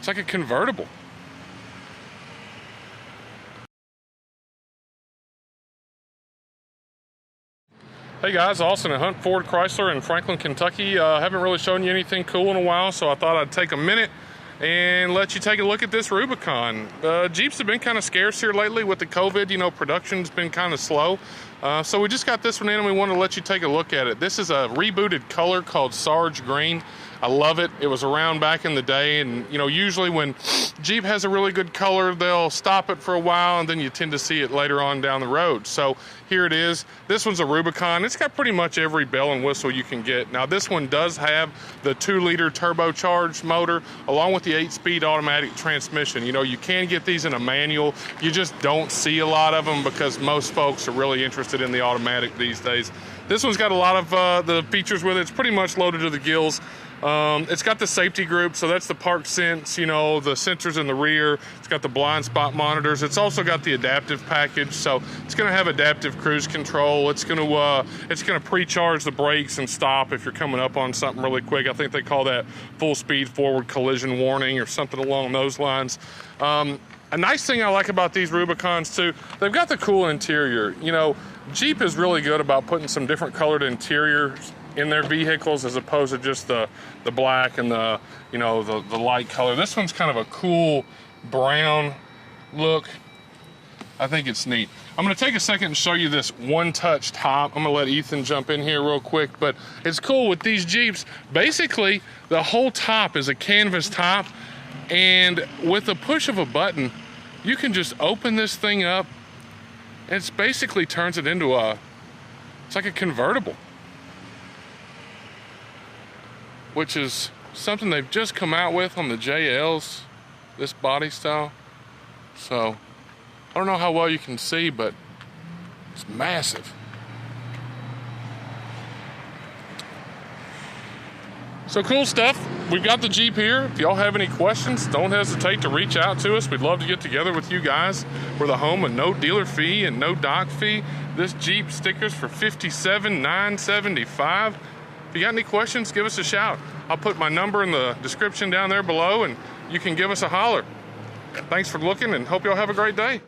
It's like a convertible. Hey guys, Austin at Hunt Ford Chrysler in Franklin, Kentucky. Haven't really shown you anything cool in a while, so I thought I'd take a minute and let you take a look at this Rubicon. Jeeps have been kind of scarce here lately with the COVID. You know, production's been kind of slow. So we just got this one in and we wanted to let you take a look at it. This is a rebooted color called Sarge Green. I love it. It was around back in the day, and you know, usually when Jeep has a really good color, they'll stop it for a while and then you tend to see it later on down the road. So here it is. This one's a Rubicon. It's got pretty much every bell and whistle you can get. Now this one does have the 2-liter turbocharged motor along with the 8-speed automatic transmission. You know, you can get these in a manual. You just don't see a lot of them because most folks are really interested in the automatic these days. This one's got a lot of the features with it. It's pretty much loaded to the gills. It's got the safety group, so that's the park sense, you know, the sensors in the rear. It's got the blind spot monitors. It's also got the adaptive package, so it's going to have adaptive cruise control. It's going to pre-charge the brakes and stop if you're coming up on something really quick. I think they call that full speed forward collision warning or something along those lines. A nice thing I like about these Rubicons too, they've got the cool interior. You know, Jeep is really good about putting some different colored interiors in their vehicles as opposed to just the black and the, you know, the light color. This one's kind of a cool brown look. I think it's neat. I'm gonna take a second and show you this one-touch top. I'm gonna let Ethan jump in here real quick, but it's cool with these Jeeps. Basically, the whole top is a canvas top, and with the push of a button, you can just open this thing up, and it basically turns it into it's like a convertible, which is something they've just come out with on the JLs, this body style. So, I don't know how well you can see, but it's massive. So cool stuff. We've got the Jeep here. If y'all have any questions, don't hesitate to reach out to us. We'd love to get together with you guys. We're the home of no dealer fee and no dock fee. This Jeep stickers for $57,975. If you got any questions, give us a shout. I'll put my number in the description down there below and you can give us a holler. Thanks for looking and hope y'all have a great day.